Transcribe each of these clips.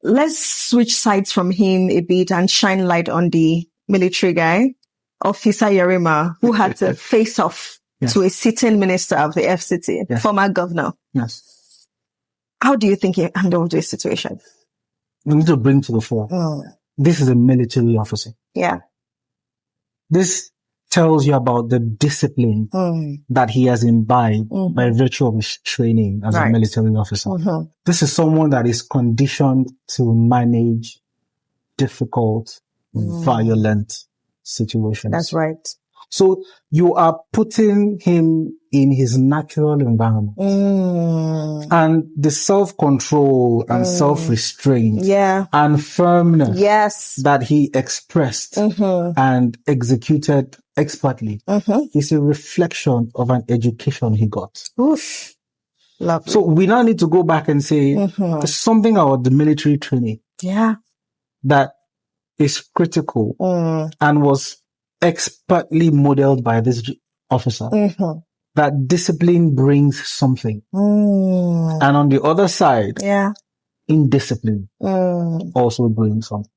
let's switch sides from him a bit and shine light on the military guy, Officer Yerima, who had to face off to a sitting minister of the FCT, former governor. Yes. How do you think he handled this situation? We need to bring to the fore. This is a military officer. Yeah. This tells you about the discipline that he has imbibed by virtue of his training as a military officer. This is someone that is conditioned to manage difficult, violent situations. That's right. So you are putting him in his natural environment. And the self-control and self-restraint and firmness that he expressed and executed expertly is a reflection of an education he got. Oof. Lovely. So we now need to go back and say there's something about the military training that is critical and was expertly modeled by this officer. That discipline brings something. And on the other side, indiscipline also brings something.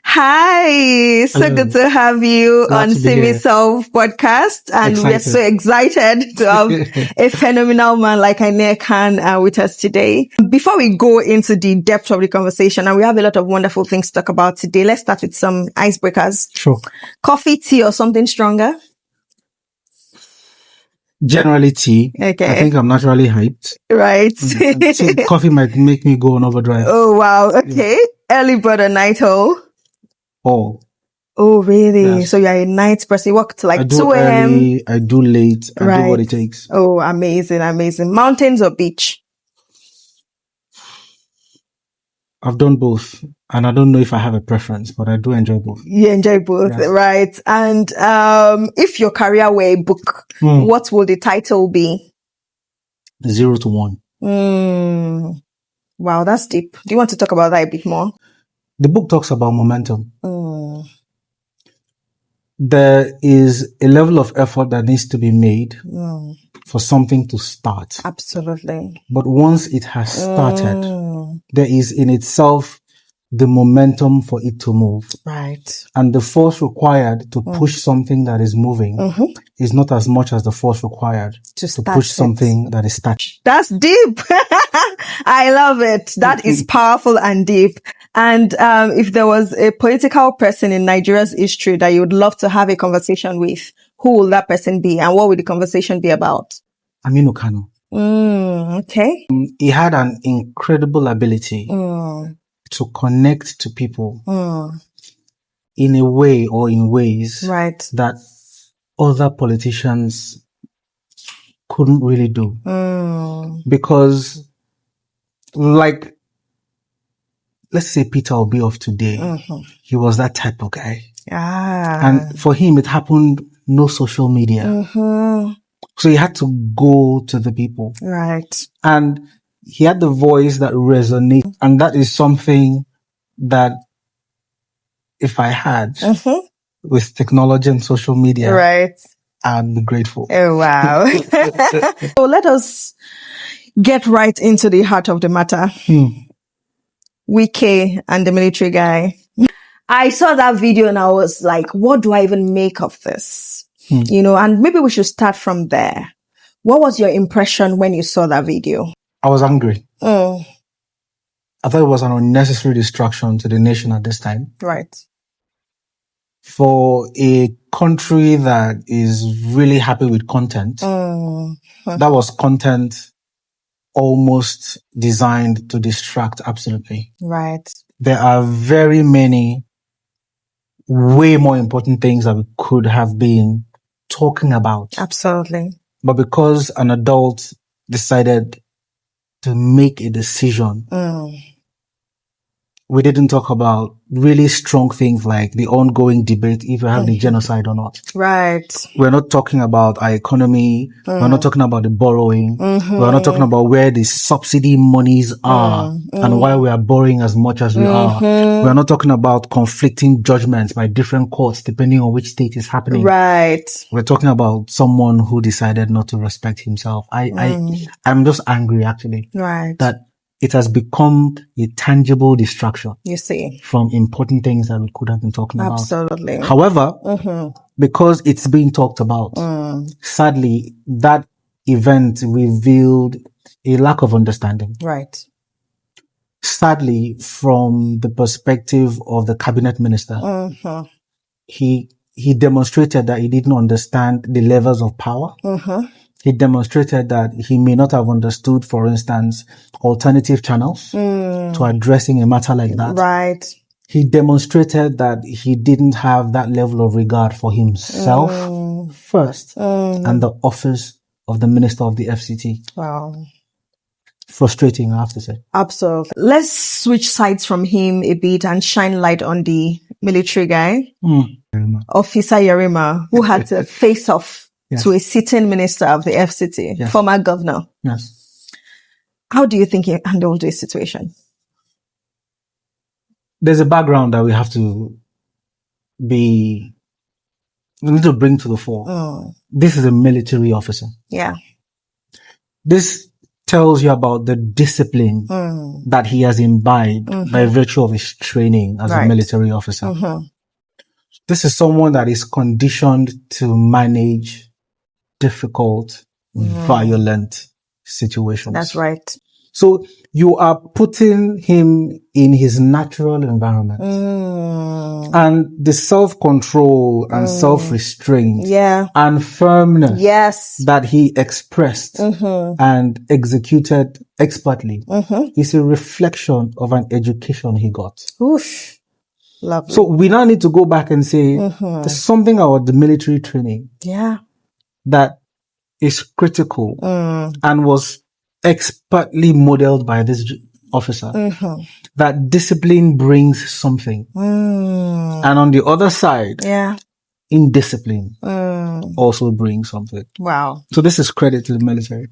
Hi, so good to have you on Simi Solve podcast, and we're so excited to have a phenomenal man like Aine Khan with us today. Before we go into the depth of the conversation, and we have a lot of wonderful things to talk about today, let's start with some icebreakers. Sure. Coffee, tea, or something stronger? Generally tea. Okay. I think I'm naturally hyped. Right. Coffee might make me go on overdrive. Oh, wow. Okay. Early bird or night owl? Oh. Oh, really? Yes. So you're a night person. You work till like 2 a.m.? Early, I do late. I do what it takes. Oh, amazing, amazing. Mountains or beach? I've done both. And I don't know if I have a preference, but I do enjoy both. You enjoy both, right? And if your career were a book, what would the title be? 0 to 1. Wow, that's deep. Do you want to talk about that a bit more? The book talks about momentum. There is a level of effort that needs to be made for something to start. Absolutely. But once it has started, there is in itself the momentum for it to move. Right. And the force required to push something that is moving is not as much as the force required to push something that is static. That's deep. I love it. That is powerful and deep. And if there was a political person in Nigeria's history that you would love to have a conversation with, who will that person be? And what would the conversation be about? Aminu Kano. Okay. He had an incredible ability to connect to people in a way or in ways that other politicians couldn't really do. Because, like, let's say Peter Obi of today, he was that type of guy. And for him, it happened no social media. So he had to go to the people. Right. And he had the voice that resonates. And that is something that if I had with technology and social media, I'd be grateful. Oh, wow. So let us get right into the heart of the matter. Wike and the military guy. I saw that video and I was like, what do I even make of this? You know, and maybe we should start from there. What was your impression when you saw that video? I was angry. I thought it was an unnecessary distraction to the nation at this time. Right. For a country that is really happy with content, that was content almost designed to distract, absolutely. Right. There are very many way more important things that we could have been talking about. Absolutely. But because an adult decided to make a decision, we didn't talk about really strong things like the ongoing debate if we have the genocide or not. Right. We're not talking about our economy. We're not talking about the borrowing. We're not talking about where the subsidy monies are and why we are borrowing as much as we are. We're not talking about conflicting judgments by different courts depending on which state is happening. Right. We're talking about someone who decided not to respect himself. I'm just angry actually. Right. That it has become a tangible distraction. You see. From important things that we could have been talking about. Absolutely. However, because it's being talked about, sadly, that event revealed a lack of understanding. Right. Sadly, from the perspective of the cabinet minister, he demonstrated that he didn't understand the levels of power. He demonstrated that he may not have understood, for instance, alternative channels to addressing a matter like that. Right. He demonstrated that he didn't have that level of regard for himself first and the office of the Minister of the FCT. Wow. Frustrating, I have to say. Absolutely. Let's switch sides from him a bit and shine light on the military guy, Officer Yerima, who had to face off to a sitting minister of the FCT, former governor. Yes. How do you think he handled this situation? There's a background that we need to bring to the fore. This is a military officer. Yeah. This tells you about the discipline that he has imbibed by virtue of his training as a military officer. This is someone that is conditioned to manage difficult, violent situations. That's right. So you are putting him in his natural environment. And the self-control and self-restraint and firmness that he expressed and executed expertly is a reflection of an education he got. Oof. Lovely. So we now need to go back and say there's something about the military training that is critical and was expertly modeled by this officer. That discipline brings something. And on the other side, indiscipline also brings something. Wow. So this is credit to the military.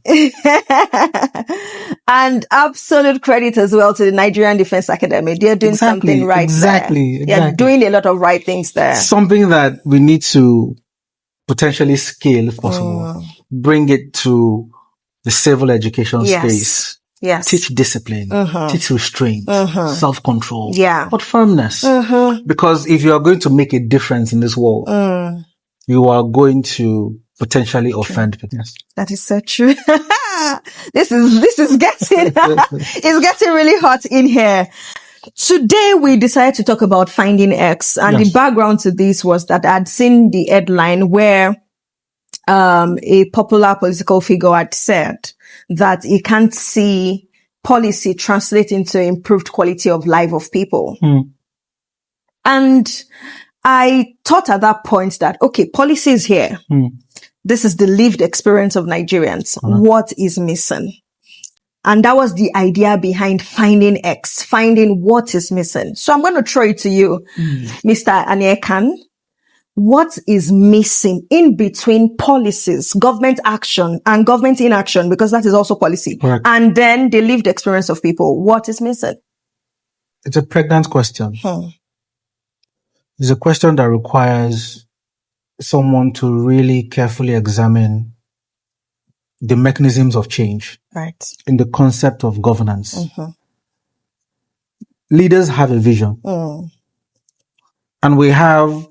And absolute credit as well to the Nigerian Defense Academy. They're doing something right there. They're doing a lot of right things there. Something that we need to potentially scale if possible. Bring it to the civil education space. Yes. Teach discipline, teach restraint, self-control, but firmness. Because if you are going to make a difference in this world, you are going to potentially offend people. Yes. That is so true. This is getting, it's getting really hot in here. Today we decided to talk about Finding X, and the background to this was that I'd seen the headline where a popular political figure had said that he can't see policy translate into improved quality of life of people. And I thought at that point that, okay, policy is here. This is the lived experience of Nigerians. What is missing? And that was the idea behind Finding X, finding what is missing. So I'm going to throw it to you, Mr. Aniekan. What is missing in between policies, government action and government inaction, because that is also policy. Correct. And then the lived experience of people. What is missing? It's a pregnant question. It's a question that requires someone to really carefully examine the mechanisms of change in the concept of governance. Leaders have a vision. And we have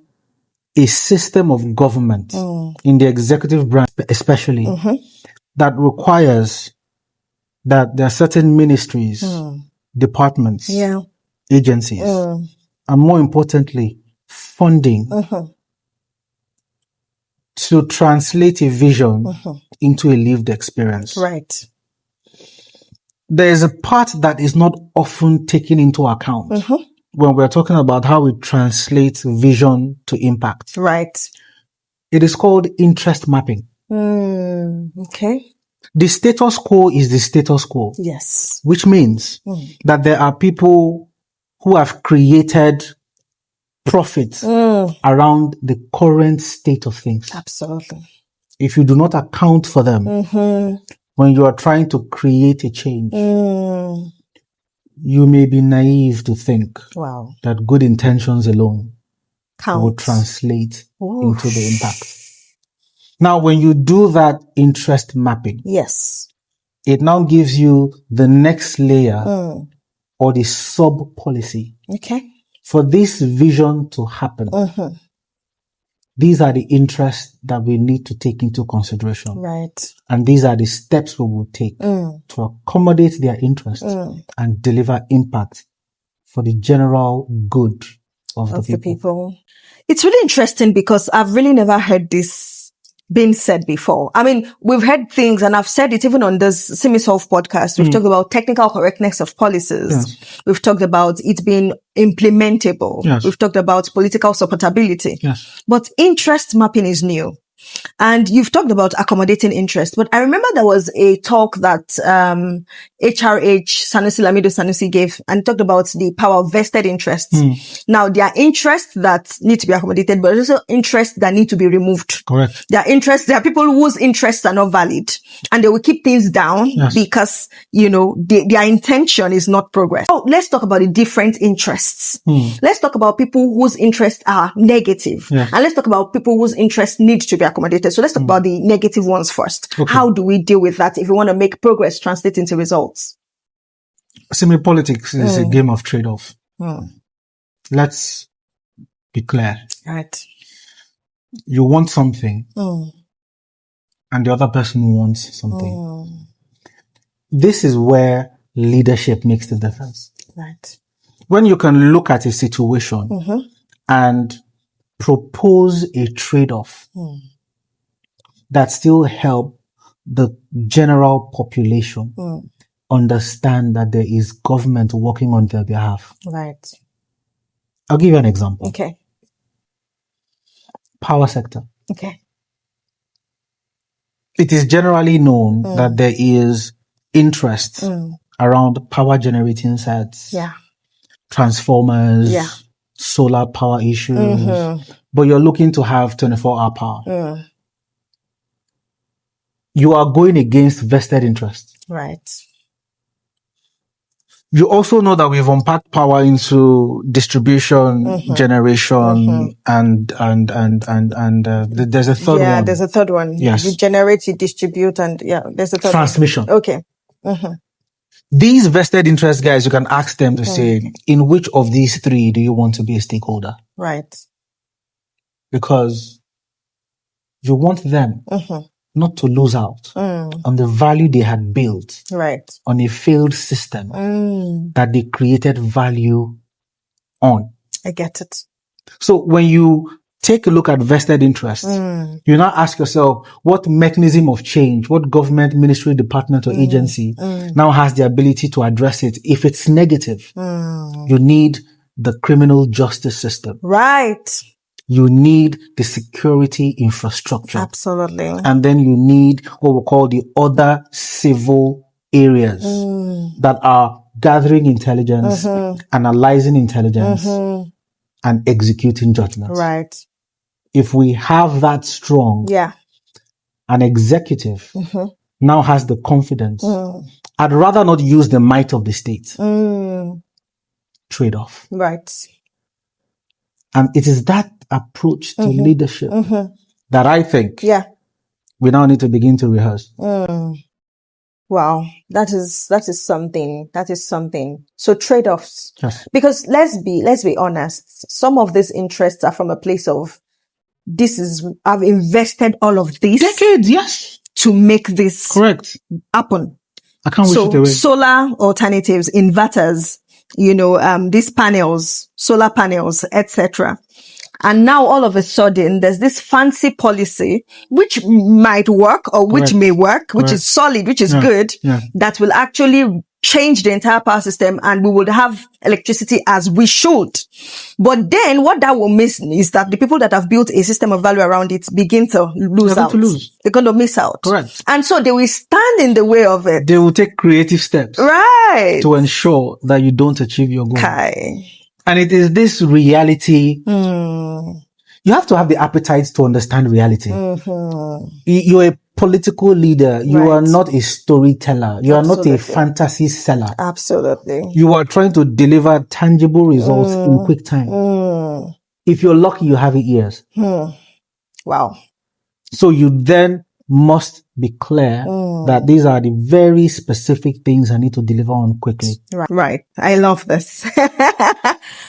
a system of government in the executive branch especially that requires that there are certain ministries, departments, agencies, and more importantly, funding to translate a vision into a lived experience. Right. There is a part that is not often taken into account when we're talking about how we translate vision to impact. Right. It is called interest mapping. Okay. The status quo is the status quo. Yes. Which means that there are people who have created profits around the current state of things. Absolutely. If you do not account for them when you are trying to create a change, you may be naive to think that good intentions alone will translate into the impact. Now, when you do that interest mapping, it now gives you the next layer or the sub policy. Okay. For this vision to happen, these are the interests that we need to take into consideration. Right. And these are the steps we will take to accommodate their interests and deliver impact for the general good of the people. It's really interesting because I've really never heard this being said before. I mean, we've heard things, and I've said it even on this Semi-Solve podcast. We've talked about technical correctness of policies. Yes. We've talked about it being implementable. Yes. We've talked about political supportability. Yes. But interest mapping is new. And you've talked about accommodating interest, but I remember there was a talk that HRH Sanusi Lamido Sanusi gave, and talked about the power of vested interests. Now, there are interests that need to be accommodated, but also interests that need to be removed. Correct. There are people whose interests are not valid, and they will keep things down because, their intention is not progress. So let's talk about the different interests. Let's talk about people whose interests are negative. And let's talk about people whose interests need to be accommodated. So let's talk about the negative ones first. Okay. How do we deal with that if we want to make progress translate into results? Politics is a game of trade-off. Let's be clear. Right. You want something, and the other person wants something. This is where leadership makes the difference. Right. When you can look at a situation and propose a trade-off that still help the general population understand that there is government working on their behalf. Right. I'll give you an example. Okay. Power sector. Okay. It is generally known that there is interest around power generating sets, transformers, solar power issues, but you're looking to have 24-hour power. You are going against vested interest. Right. You also know that we've unpacked power into distribution, generation, and there's a third one. Yeah, there's a third one. Yes. You generate, you distribute, and there's a third transmission. one. Okay. These vested interest guys, you can ask them to say, in which of these three do you want to be a stakeholder? Right. Because you want them not to lose out on the value they had built on a failed system that they created value on. I get it. So when you take a look at vested interests, you now ask yourself, what mechanism of change, what government, ministry, department, or agency now has the ability to address it? If it's negative, you need the criminal justice system. Right. You need the security infrastructure. Absolutely. And then you need what we call the other civil areas that are gathering intelligence, analyzing intelligence, and executing judgments. Right. If we have that strong, an executive now has the confidence. I'd rather not use the might of the state. Trade-off. Right. And it is that approach to leadership that I think we now need to begin to rehearse. Wow. That is something. That is something. So trade-offs. Yes. Because let's be honest. Some of these interests are from a place of, I've invested all of this. Decades, yes. To make this happen. I can't wish it away. Solar alternatives, inverters, these panels, solar panels, etc. And now all of a sudden there's this fancy policy which might work or which may work, which is solid, which is good, that will actually change the entire power system, and we would have electricity as we should. But then what that will miss is that the people that have built a system of value around it begin to lose out. They're going to miss out. Correct. And so they will stand in the way of it. They will take creative steps. Right. To ensure that you don't achieve your goal. Okay. And it is this reality. You have to have the appetite to understand reality. You're a political leader. You are not a storyteller. You are not a fantasy seller. Absolutely. You are trying to deliver tangible results in quick time. If you're lucky, you have 8 years. Wow. So you then must be clear that these are the very specific things I need to deliver on quickly. Right. I love this.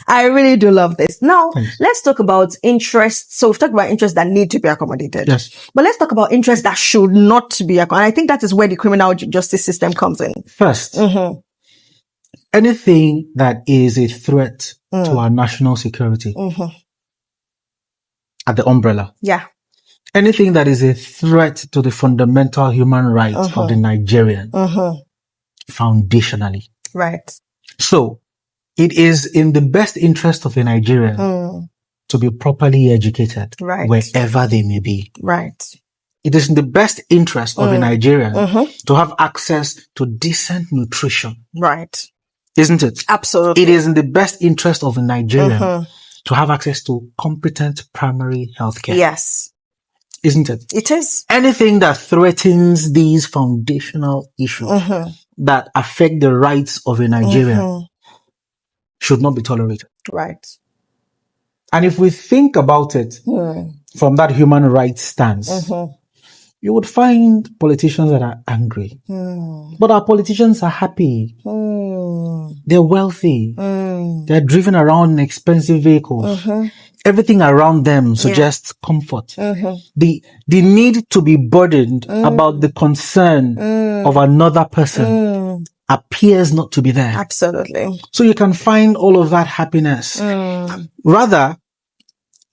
I really do love this. Now, let's talk about interests. So we've talked about interests that need to be accommodated. Yes. But let's talk about interests that should not be accommodated. And I think that is where the criminal justice system comes in. First, anything that is a threat to our national security at the umbrella. Yeah. Anything that is a threat to the fundamental human rights of the Nigerian, foundationally. Right. So, it is in the best interest of a Nigerian to be properly educated wherever they may be. Right. It is in the best interest of a Nigerian to have access to decent nutrition. Right. Isn't it? Absolutely. It is in the best interest of a Nigerian to have access to competent primary health care. Yes. Isn't it? It is. Anything that threatens these foundational issues that affect the rights of a Nigerian should not be tolerated. Right. And if we think about it from that human rights stance, you would find politicians that are angry. But our politicians are happy. They're wealthy. They're driven around in expensive vehicles. Everything around them suggests comfort. The need to be burdened about the concern of another person appears not to be there. Absolutely. So you can find all of that happiness. Rather,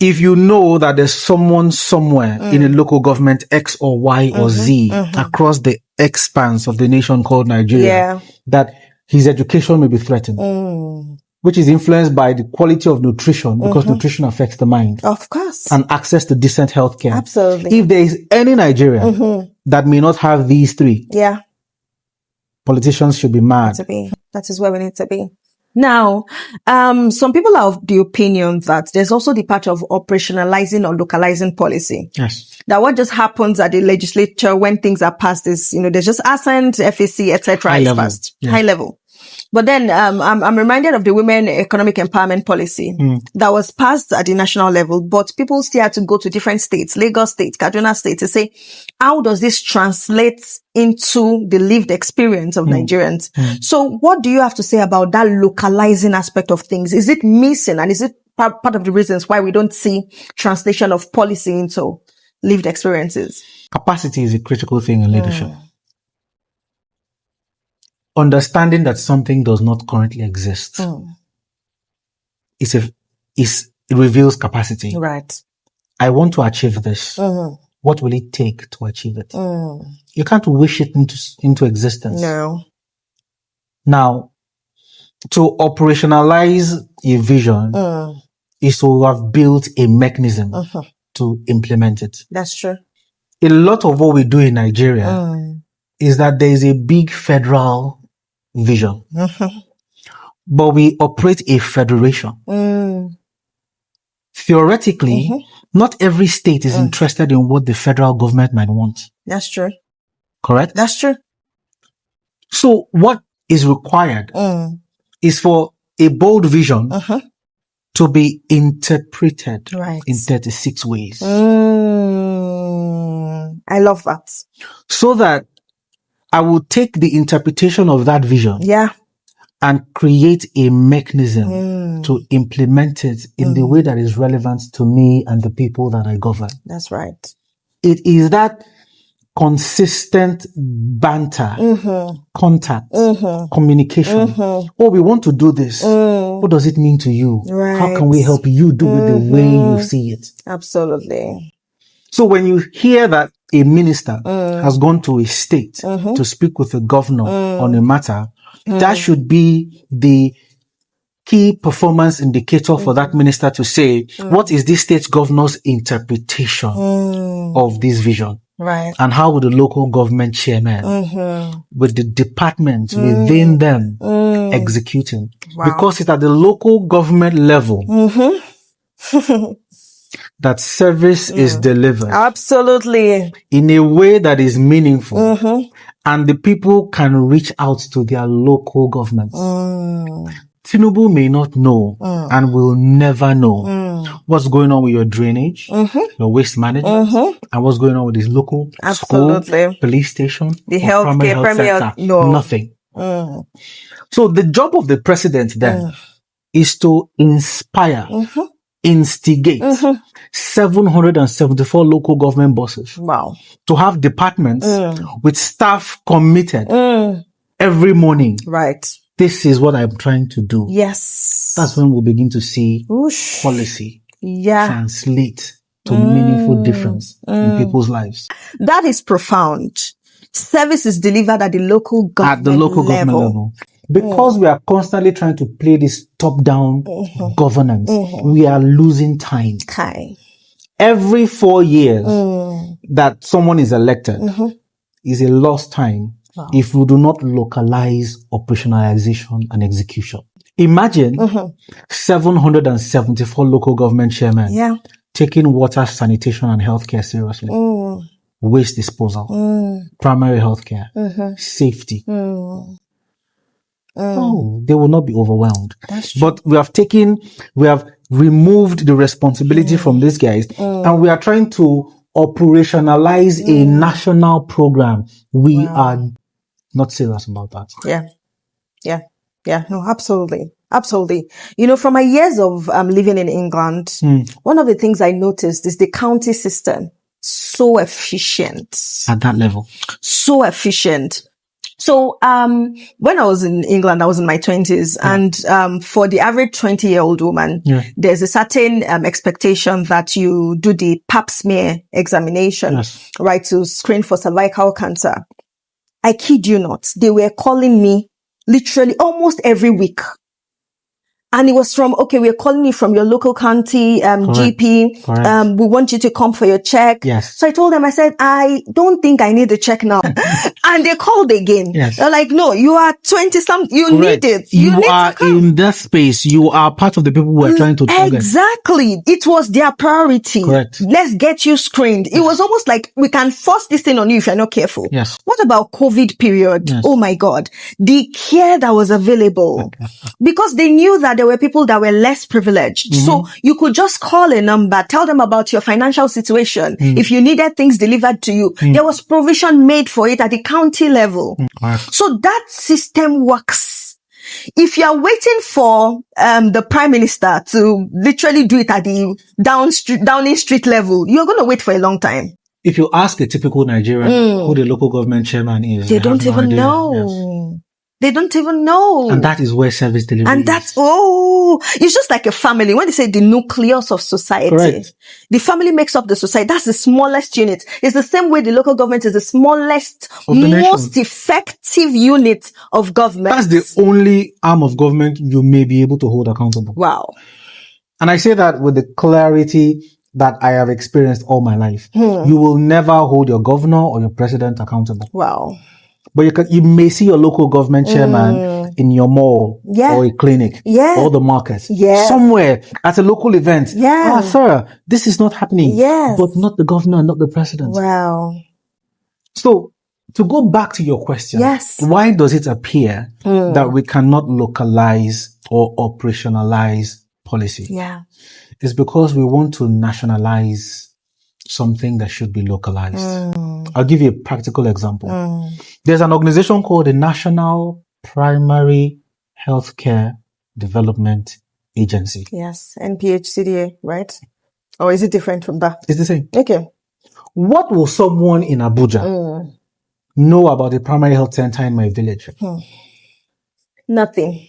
if you know that there's someone somewhere in a local government X or Y or Z across the expanse of the nation called Nigeria, that his education may be threatened, which is influenced by the quality of nutrition, because nutrition affects the mind. Of course. And access to decent health care. Absolutely. If there is any Nigerian that may not have these three, politicians should be mad. That is where we need to be. Now, some people are of the opinion that there's also the part of operationalizing or localizing policy. Yes. That what just happens at the legislature when things are passed is, there's just assent, FAC, etc. High is level. passed. High level. But then, I'm reminded of the Women Economic Empowerment Policy that was passed at the national level, but people still had to go to different states, Lagos State, Kaduna State, to say, how does this translate into the lived experience of Nigerians? So what do you have to say about that localizing aspect of things? Is it missing? And is it part of the reasons why we don't see translation of policy into lived experiences? Capacity is a critical thing in leadership. Understanding that something does not currently exist it reveals capacity. Right. I want to achieve this. What will it take to achieve it? You can't wish it into existence. No. Now, to operationalize a vision is to have built a mechanism to implement it. That's true. A lot of what we do in Nigeria is that there is a big federal vision. But we operate a federation. Theoretically, not every state is interested in what the federal government might want. That's true. Correct? That's true. So what is required is for a bold vision to be interpreted in 36 ways. I love that. So that I will take the interpretation of that vision and create a mechanism to implement it in the way that is relevant to me and the people that I govern. That's right. It is that consistent banter, contact, communication. Oh, we want to do this. What does it mean to you? Right. How can we help you do it the way you see it? Absolutely. So when you hear that a minister has gone to a state to speak with the governor on a matter, that should be the key performance indicator for that minister to say, what is this state governor's interpretation of this vision? Right. And how would the local government chairman, with the departments within them, executing? Wow. Because it's at the local government level that service is delivered. Absolutely. In a way that is meaningful. And the people can reach out to their local governments. Tinubu may not know and will never know. what's going on with your drainage, your waste management, and what's going on with this local school, police station, the primary health center. No. Nothing. So the job of the president then is to inspire, instigate 774 local government bosses. Wow. To have departments with staff committed every morning. Right. This is what I'm trying to do. Yes. That's when we'll begin to see policy translate to meaningful difference in people's lives. That is profound. Service is delivered at the local government level. Because we are constantly trying to play this top-down governance, we are losing time. Every 4 years that someone is elected is a lost time if we do not localize operationalization and execution. Imagine 774 local government chairmen taking water, sanitation, and healthcare seriously. Waste disposal, primary healthcare, safety. Oh, they will not be overwhelmed. But we have removed the responsibility from these guys, and we are trying to operationalize a national program. We are not serious about that. Yeah. No, absolutely. Absolutely. You know, from my years of living in England, one of the things I noticed is the county system. So efficient. At that level. So efficient. So, when I was in England, I was in my 20s, and, for the average 20-year-old woman, there's a certain, expectation that you do the pap smear examination, right, to screen for cervical cancer. I kid you not. They were calling me literally almost every week. And it was from, we're calling you from your local county, GP. We want you to come for your check. So I told them, I said, I don't think I need the check now. And they called again. They're like, no, you are 20-something. You need it. You are in that space. You are part of the people who are trying to target. Exactly. It was their priority. Let's get you screened. It was almost like we can force this thing on you if you're not careful. What about COVID period? Oh my God. The care that was available. Because they knew that there were people that were less privileged. So you could just call a number, tell them about your financial situation. If you needed things delivered to you, there was provision made for it at the county level. So that system works. If you are waiting for the prime minister to literally do it at the Downing Street level, you're going to wait for a long time. If you ask a typical Nigerian who the local government chairman is, they don't even know. They don't even know. And that is where service delivery and that's, it's just like a family. When they say the nucleus of society, the family makes up the society. That's the smallest unit. It's the same way the local government is the smallest, most effective unit of government. That's the only arm of government you may be able to hold accountable. Wow. And I say that with the clarity that I have experienced all my life. You will never hold your governor or your president accountable. Wow. But you may see your local government chairman in your mall or a clinic or the market somewhere at a local event. Sir, this is not happening. But not the governor, not the president. Wow. So to go back to your question, why does it appear that we cannot localize or operationalize policy? It's because we want to nationalize something that should be localized. I'll give you a practical example. There's an organization called the National Primary Healthcare Development Agency. Yes, NPHCDA, right? Or is it different from that? It's the same. Okay. What will someone in Abuja know about the primary health center in my village? Nothing.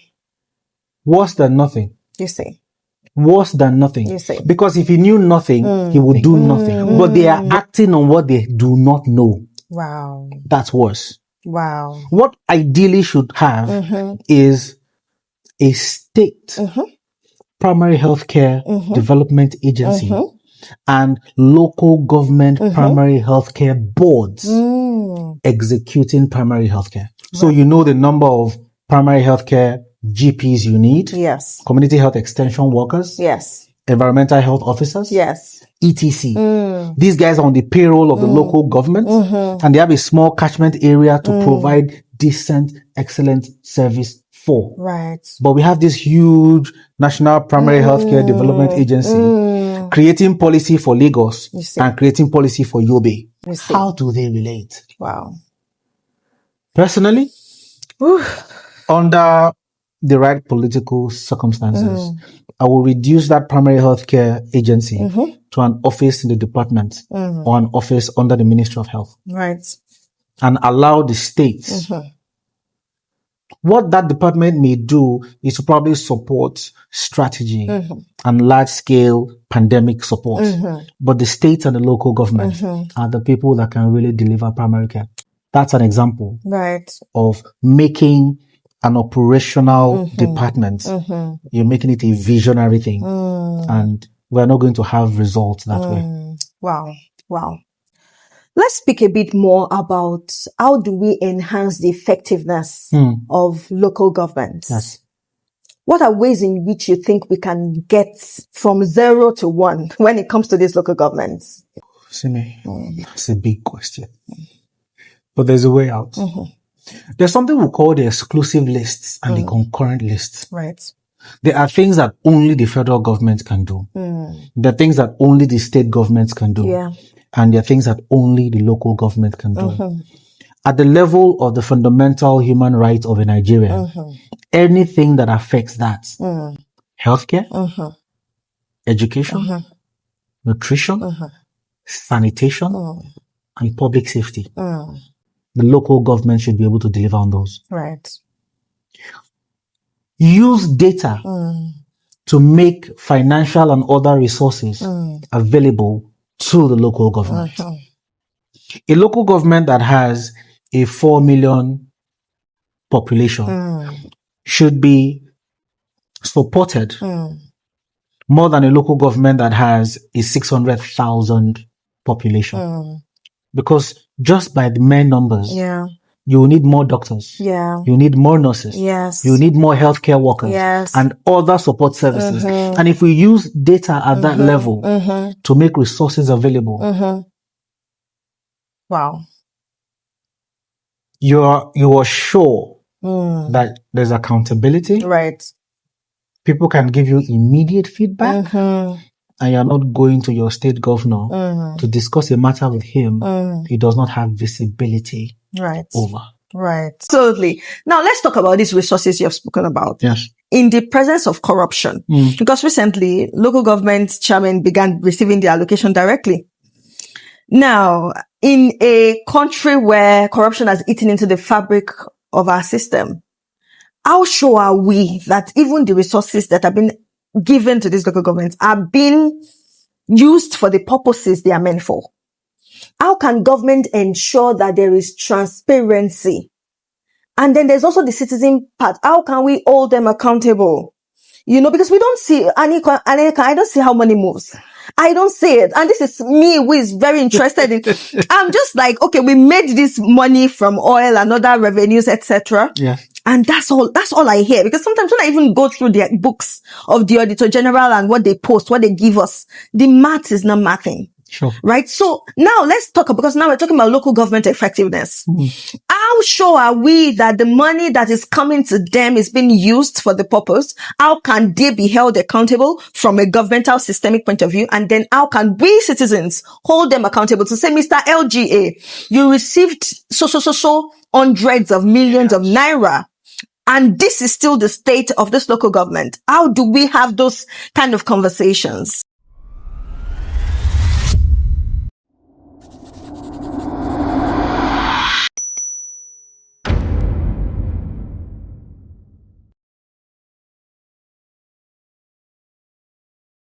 Worse than nothing. You say. Worse than nothing. You say. Because if he knew nothing, he would do nothing. But they are acting on what they do not know. Wow. That's worse. Wow. What ideally should have is a state primary healthcare development agency and local government primary healthcare boards executing primary healthcare. So you know the number of primary healthcare GPs you need. Yes. Community health extension workers. Yes. Environmental health officers. Yes. etc. These guys are on the payroll of the local government and they have a small catchment area to provide decent, excellent service for. Right. But we have this huge National Primary Healthcare Development Agency creating policy for Lagos and creating policy for Yobe. How do they relate? Wow. Personally, under the right political circumstances, I will reduce that primary healthcare agency to an office in the department or an office under the Ministry of Health. Right. And allow the states. What that department may do is to probably support strategy and large-scale pandemic support. But the states and the local government are the people that can really deliver primary care. That's an example of making an operational department. You're making it a visionary thing. And we're not going to have results that way. Wow. Wow. Let's speak a bit more about how do we enhance the effectiveness of local governments? Yes. What are ways in which you think we can get from 0 to 1 when it comes to these local governments? Simi, that's a big question. But there's a way out. There's something we call the exclusive lists and the concurrent lists. Right. There are things that only the federal government can do. There are things that only the state governments can do. Yeah. And there are things that only the local government can do. At the level of the fundamental human rights of a Nigerian, anything that affects that, healthcare, education, nutrition, sanitation, and public safety, the local government should be able to deliver on those. Right. Use data to make financial and other resources available to the local government. A local government that has a 4 million population should be supported more than a local government that has a 600,000 population. Because just by the mere numbers, you will need more doctors. You need more nurses. You need more healthcare workers and other support services. And if we use data at that level to make resources available, wow, you are sure that there's accountability. Right. People can give you immediate feedback. And you're not going to your state governor to discuss a matter with him he does not have visibility over. Right. Absolutely. Now let's talk about these resources you have spoken about. Yes. In the presence of corruption, because recently local government chairmen began receiving their allocation directly. Now, in a country where corruption has eaten into the fabric of our system, how sure are we that even the resources that have been given to these local governments are being used for the purposes they are meant for? How can government ensure that there is transparency? And then there's also the citizen part. How can we hold them accountable? You know, because we don't see, Anika, I don't see how money moves. I don't see it. And this is me who is very interested in, I'm just like, okay, we made this money from oil and other revenues, etc. Yeah. And that's all I hear. Because sometimes when I even go through the books of the Auditor General and what they post, what they give us, the math is not mathing. Sure. Right? So now let's talk, because now we're talking about local government effectiveness. How sure are we that the money that is coming to them is being used for the purpose? How can they be held accountable from a governmental systemic point of view? And then how can we citizens hold them accountable to say, Mr. LGA, you received so hundreds of millions of naira, and this is still the state of this local government. How do we have those kind of conversations?